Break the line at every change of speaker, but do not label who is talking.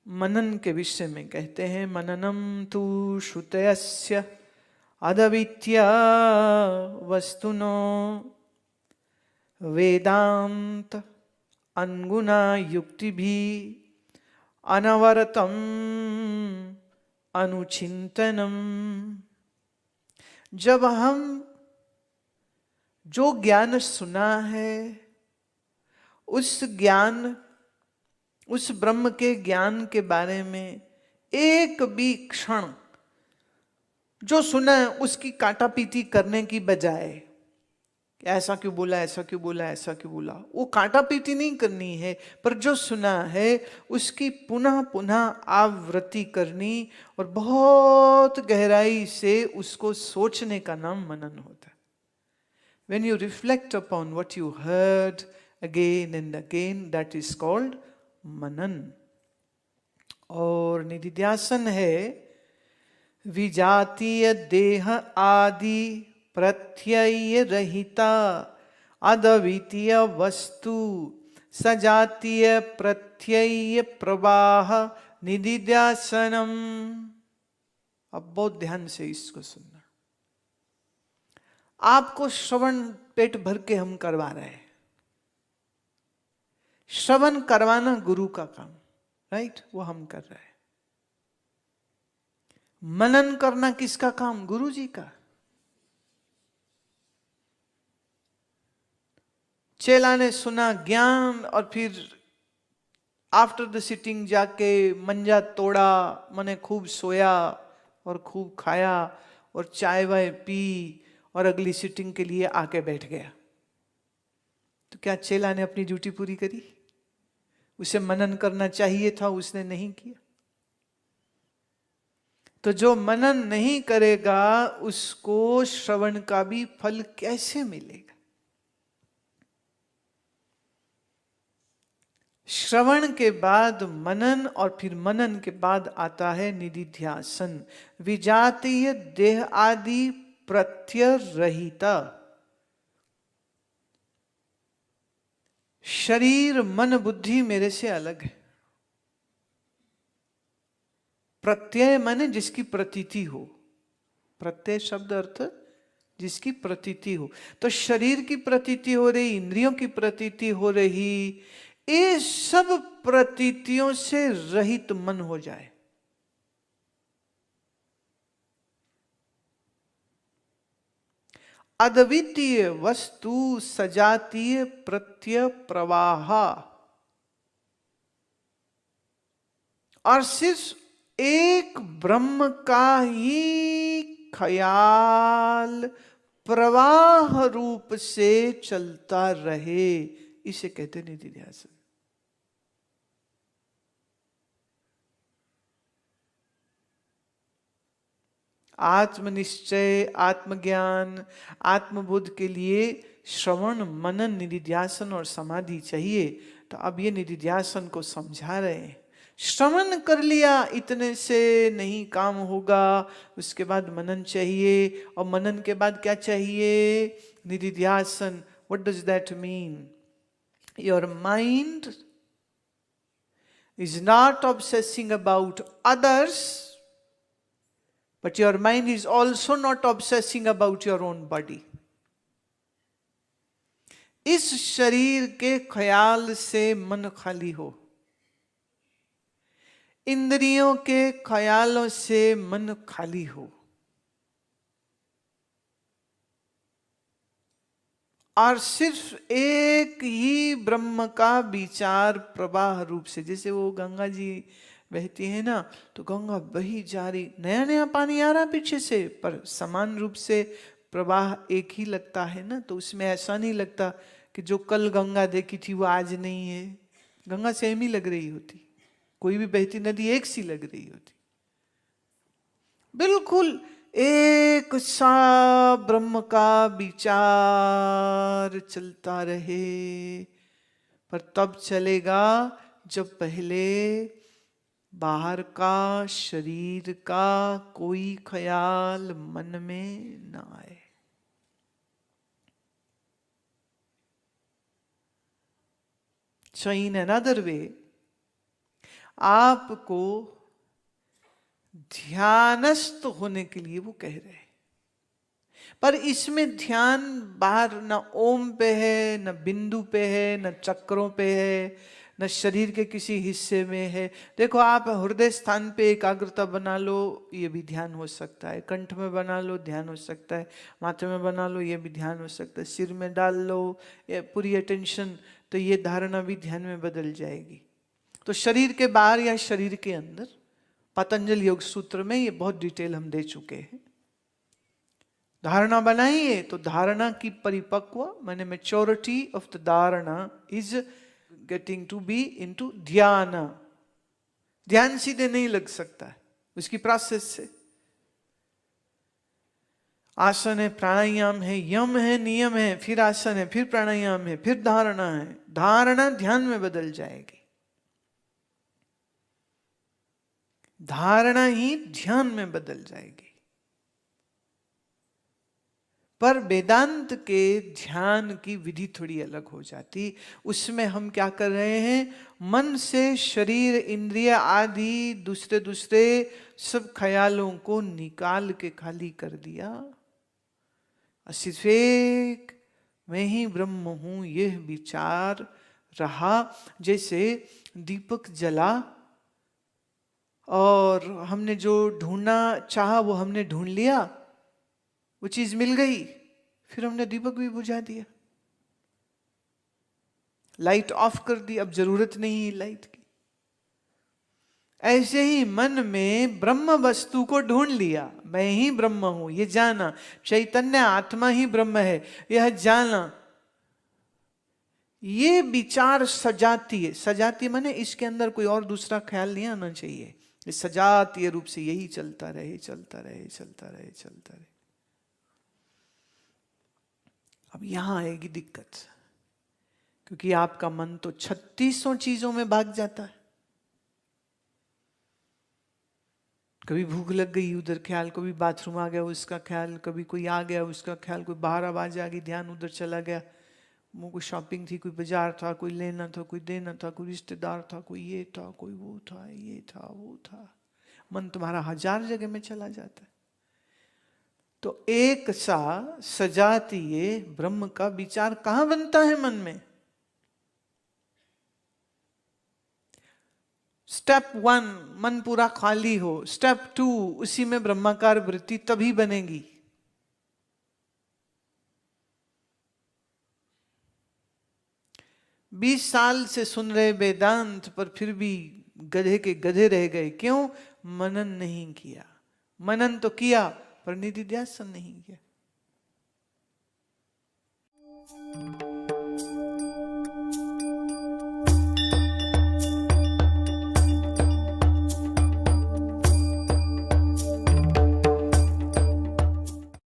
मनन के विषय में कहते हैं, मननम तु श्रुतयस्य अदवित्या वस्तुनो वेदांत अनगुना युक्ति भी अनवरतम अनुचिंतनम। जब हम जो ज्ञान सुना है उस ज्ञान, उस ब्रह्म के ज्ञान के बारे में एक भी क्षण जो सुना है उसकी काटापीटी करने की बजाय ऐसा क्यों बोला, ऐसा क्यों बोला, ऐसा क्यों बोला, वो काटापीटी नहीं करनी है, पर जो सुना है उसकी पुनः पुनः आवृत्ति करनी और बहुत गहराई से उसको सोचने का नाम मनन होता है। When you reflect upon what you heard again and again, that is called मनन। और निधिध्यासन है विजातीय देह आदि प्रत्यय रहिता अद्वितीय वस्तु सजातीय प्रत्यय प्रवाह निधिध्यासनम। अब बहुत ध्यान से इसको सुनना। आपको श्रवण पेट भर के हम करवा रहे हैं। श्रवण करवाना गुरु का काम, राइट, वो हम कर रहे हैं। मनन करना किसका काम? गुरु जी का। चेला ने सुना ज्ञान और फिर आफ्टर द सिटिंग जाके मंजा तोड़ा, मने खूब सोया और खूब खाया और चाय वाय पी और अगली सिटिंग के लिए आके बैठ गया। तो क्या चेला ने अपनी ड्यूटी पूरी करी? उसे मनन करना चाहिए था, उसने नहीं किया। तो जो मनन नहीं करेगा उसको श्रवण का भी फल कैसे मिलेगा? श्रवण के बाद मनन और फिर मनन के बाद आता है निधिध्यासन। विजातीय देह आदि प्रत्यय रहिता, शरीर मन बुद्धि मेरे से अलग है। प्रत्यय माने जिसकी प्रतीति हो, प्रत्यय शब्द अर्थ जिसकी प्रतीति हो। तो शरीर की प्रतीति हो रही, इंद्रियों की प्रतीति हो रही, ये सब प्रतीतियों से रहित मन हो जाए। अद्वितीय वस्तु सजातीय प्रत्यय प्रवाह, और सिर्फ एक ब्रह्म का ही ख्याल प्रवाह रूप से चलता रहे, इसे कहते निधिध्यासन। आत्मनिश्चय, आत्मज्ञान, आत्मबोध के लिए श्रवण मनन निधिध्यासन और समाधि चाहिए। तो अब ये निधिध्यासन को समझा रहे हैं। श्रवण कर लिया, इतने से नहीं काम होगा, उसके बाद मनन चाहिए। और मनन के बाद क्या चाहिए? निधिध्यासन। What does that mean? Your mind is not obsessing about others, but your mind is also not obsessing about your own body. इस शरीर के ख्याल से मन खाली हो, इंद्रियों के ख्यालों से मन खाली हो, और सिर्फ एक ही ब्रह्म का विचार प्रवाह रूप से। जैसे वो गंगा जी बहती है ना, तो गंगा बही जा रही, नया नया पानी आ रहा पीछे से, पर समान रूप से प्रवाह एक ही लगता है ना। तो उसमें ऐसा नहीं लगता कि जो कल गंगा देखी थी वो आज नहीं है। गंगा सेम ही लग रही होती, कोई भी बहती नदी एक सी लग रही होती। बिल्कुल एक सा ब्रह्म का विचार चलता रहे, पर तब चलेगा जब पहले बाहर का, शरीर का कोई ख्याल मन में ना आए। So in another way, आपको ध्यानस्थ होने के लिए वो कह रहे हैं। पर इसमें ध्यान बाहर न ओम पे है, न बिंदु पे है, न चक्रों पे है, न शरीर के किसी हिस्से में है। देखो, आप हृदय स्थान पे एकाग्रता बना लो, ये भी ध्यान हो सकता है। कंठ में बना लो, ध्यान हो सकता है। माथे में बना लो, ये भी ध्यान हो सकता है। सिर में डाल लो ये पूरी अटेंशन, तो ये धारणा भी ध्यान में बदल जाएगी। तो शरीर के बाहर या शरीर के अंदर, पतंजल योग सूत्र में ये बहुत डिटेल हम दे चुके हैं। धारणा बनाइए तो धारणा की परिपक्व, माने maturity of the dharana is getting to be into dhyan. ध्यान सीधे नहीं लग सकता है, उसकी प्रोसेस से। आसन है, प्राणायाम है, यम है, नियम है, फिर आसन है, फिर प्राणायाम है, फिर धारणा है। धारणा ध्यान में बदल जाएगी, धारणा ही ध्यान में बदल जाएगी। पर वेदांत के ध्यान की विधि थोड़ी अलग हो जाती। उसमें हम क्या कर रहे हैं, मन से शरीर, इंद्रिय आदि दूसरे दूसरे सब ख्यालों को निकाल के खाली कर दिया। सिर्फ एक मैं ही ब्रह्म हूं, यह विचार रहा। जैसे दीपक जला और हमने जो ढूंढना चाहा वो हमने ढूंढ लिया, वो चीज मिल गई, फिर हमने दीपक भी बुझा दिया, लाइट ऑफ कर दी, अब जरूरत नहीं है लाइट की। ऐसे ही मन में ब्रह्म वस्तु को ढूंढ लिया, मैं ही ब्रह्म हूं, ये जाना। चैतन्य आत्मा ही ब्रह्म है, यह जाना। ये विचार सजाती है। सजाती माने इसके अंदर कोई और दूसरा ख्याल नहीं आना चाहिए। इस सजातीय रूप से यही चलता रहे, चलता रहे, चलता रहे, चलता रहे। अब यहां आएगी दिक्कत, क्योंकि आपका मन तो 3600 चीजों में भाग जाता है। कभी भूख लग गई, उधर ख्याल, कभी बाथरूम आ गया उसका ख्याल, कभी कोई आ गया उसका ख्याल, कोई बाहर आवाज आ गई, ध्यान उधर चला गया। वो कोई शॉपिंग थी, कोई बाजार था, कोई लेना था, कोई देना था, कोई रिश्तेदार था, कोई ये था, कोई वो था, ये था, वो था। मन तुम्हारा 1000 जगह में चला जाता है। तो एक सा सजातीय ब्रह्म का विचार कहां बनता है मन में? स्टेप 1 मन पूरा खाली हो। स्टेप 2 उसी में ब्रह्माकार वृत्ति तभी बनेगी। बीस साल से सुन रहे वेदांत, पर फिर भी गधे के गधे रह गए। क्यों? मनन नहीं किया। मनन तो किया पर निधिध्यासन नहीं किया।